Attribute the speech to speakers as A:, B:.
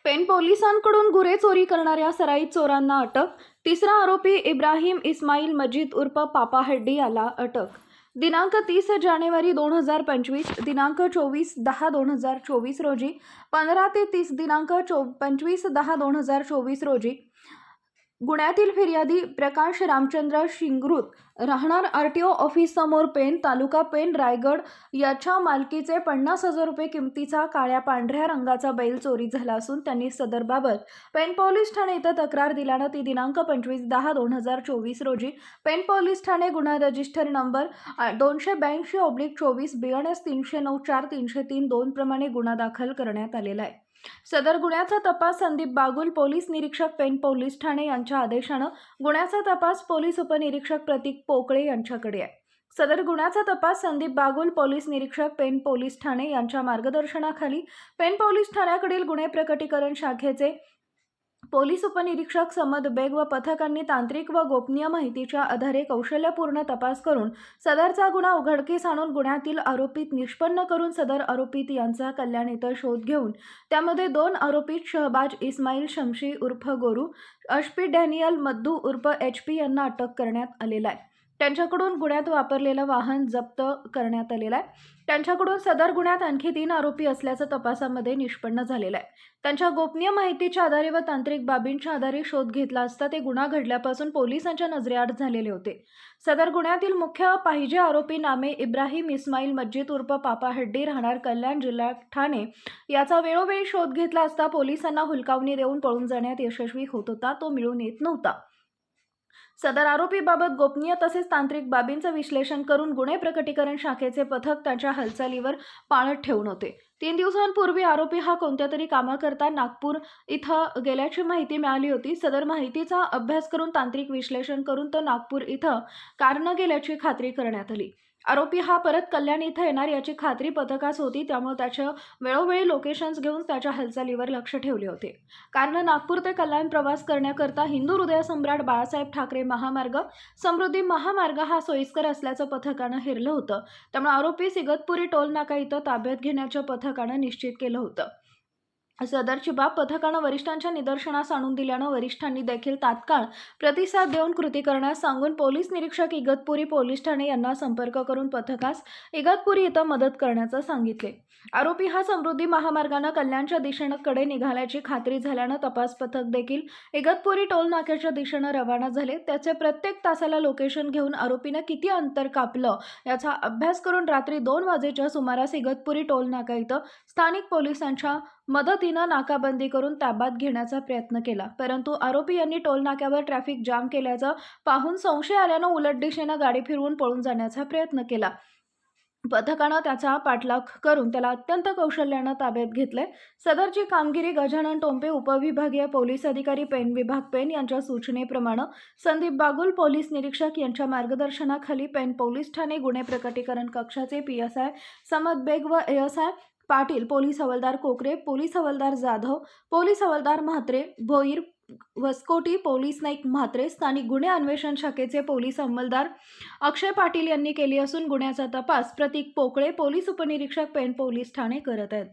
A: पेण पोलिसांकडून गुरे चोरी करणाऱ्या सराईत चोरांना अटक. तिसरा आरोपी इब्राहिम इस्माईल मजीद उर्फ पापा हड्डी याला अटक. दिनांक 30 जानेवारी 2025, दिनांक 24/10/2024 रोजी, 15 ते 30 दिनांक 25/10/2024 रोजी गुन्ह्यातील फिर्यादी प्रकाश रामचंद्र शिंगरूत राहणार आरटीओ ऑफिस समोर पेण, तालुका पेण, रायगड याच्या मालकीचे 50,000 रुपये किमतीचा काळ्या पांढऱ्या रंगाचा बैल चोरी झाला असून त्यांनी सदरबाबत पेण पोलीस ठाणे येथे तक्रार दिल्यानं ती दिनांक 25/10/2024 रोजी पेण पोलीस ठाणे गुन्हा रजिस्टर नंबर 282/24 BNS 309-4-303 प्रमाणे गुन्हा दाखल करण्यात आलेला आहे. सदर गुन्ह्याचा तपास संदीप बागुल, पोलीस निरीक्षक पेण पोलीस ठाणे यांच्या आदेशानं गुन्ह्याचा तपास पोलीस उपनिरीक्षक प्रतीक पोकळे यांच्याकडे आहे. सदर गुन्ह्याचा तपास संदीप बागुल, पोलीस निरीक्षक पेण पोलीस ठाणे यांच्या मार्गदर्शनाखाली पेण पोलीस ठाण्याकडील गुन्हे प्रकटीकरण शाखेचे पोलीस उपनिरीक्षक समद बेग व पथकांनी तांत्रिक व गोपनीय माहितीच्या आधारे कौशल्यपूर्ण तपास करून सदरचा गुन्हा उघडकीस आणून गुन्ह्यातील आरोपीत निष्पन्न करून सदर आरोपीत यांचा कल्याण इतर शोध घेऊन त्यामध्ये 2 आरोपीत शहबाज इस्माईल शमशी उर्फ गोरू, अशपी डॅनियल मद्दू उर्फ HP यांना अटक करण्यात आलेला आहे. त्यांच्याकडून गुन्ह्यात वापरलेलं वाहन जप्त करण्यात आलेलं आहे. त्यांच्याकडून सदर गुन्ह्यात आणखी 3 आरोपी असल्याचं तपासामध्ये निष्पन्न झालेलं आहे. त्यांच्या गोपनीय माहितीच्या आधारे व तांत्रिक बाबींच्या आधारे शोध घेतला असता ते गुन्हा घडल्यापासून पोलिसांच्या नजरेआड झालेले होते. सदर गुन्ह्यातील मुख्य पाहिजे आरोपी नामे इब्राहिम इस्माईल मजीद उर्फ पापा हड्डी राहणार कल्याण, जिल्हा ठाणे याचा वेळोवेळी शोध घेतला असता पोलिसांना हुलकावणी देऊन पळून जाण्यात यशस्वी होत होता. तो मिळून येत नव्हता. सदर आरोपीबाबत गोपनीय तसेच तांत्रिक बाबींचं विश्लेषण करून गुन्हे प्रकटीकरण शाखेचे पथक त्याच्या हालचालीवर पाळत ठेवून होते. 3 दिवसांपूर्वी आरोपी हा कोणत्या तरी कामाकरता नागपूर इथं गेल्याची माहिती मिळाली होती. सदर माहितीचा अभ्यास करून तांत्रिक विश्लेषण करून तो नागपूर इथं कारनं गेल्याची खात्री करण्यात आली. आरोपी हा परत कल्याण इथं येणार याची खात्री पथकास होती, त्यामुळे त्याच्या वेळोवेळी लोकेशन्स घेऊन त्याच्या हालचालीवर लक्ष ठेवले होते. कारण नागपूर ते कल्याण प्रवास करण्याकरता हिंदू हृदय सम्राट बाळासाहेब ठाकरे महामार्ग, समृद्धी महामार्ग हा सोयीस्कर असल्याचं पथकानं हेरलं होतं. त्यामुळे आरोपी इगतपुरी टोल नाका इथं ताब्यात घेण्याचं पथकानं निश्चित केलं होतं. सदरची बाब पथकानं वरिष्ठांच्या निदर्शनास आणून दिल्यानं वरिष्ठांनी देखील तात्काळ प्रतिसाद देऊन कृती करण्यास सांगून पोलीस निरीक्षक इगतपुरी पोलीस ठाणे यांना संपर्क करून पथकास इगतपुरी इथं मदत करण्याचं सांगितले. आरोपी हा समृद्धी महामार्गानं कल्याणच्या दिशेकडे निघाल्याची खात्री झाल्यानं तपास पथक देखील इगतपुरी टोल नाक्याच्या दिशेनं रवाना झाले. त्याचे प्रत्येक तासाला लोकेशन घेऊन आरोपीनं किती अंतर कापलं याचा अभ्यास करून रात्री 2 वाजेच्या सुमारास इगतपुरी टोल नाका इथं स्थानिक पोलिसांच्या मदतीनं नाकाबंदी करून ताब्यात घेण्याचा प्रयत्न केला. परंतु आरोपी यांनी टोल नाक्यावर ट्रॅफिक जाम केल्याचं पाहून संशय आल्यानं उलट दिशेनं गाडी फिरवून पळून जाण्याचा प्रयत्न केला. पथकानं त्याचा पाठलाग करून त्याला अत्यंत कौशल्यानं ताब्यात घेतले. सदरची कामगिरी गजानन टोंपे, उपविभागीय पोलीस अधिकारी पेण विभाग पेण यांच्या सूचनेप्रमाणे संदीप बागुल, पोलीस निरीक्षक यांच्या मार्गदर्शनाखाली पेण पोलीस ठाणे गुन्हे प्रकटीकरण कक्षाचे PSI समद बेग व ASI पाटील, पोलीस हवालदार कोकरे, पोलीस हवालदार जाधव, पोलीस हवालदार म्हात्रे, भोईर, वसकोटी, पोलीस नाईक म्हात्रे, स्थानिक गुन्हे अन्वेषण शाखेचे पोलीस अंमलदार अक्षय पाटील यांनी केली असून गुन्ह्याचा तपास प्रतीक पोकळे, पोलीस उपनिरीक्षक पेण पोलीस ठाणे करत आहेत.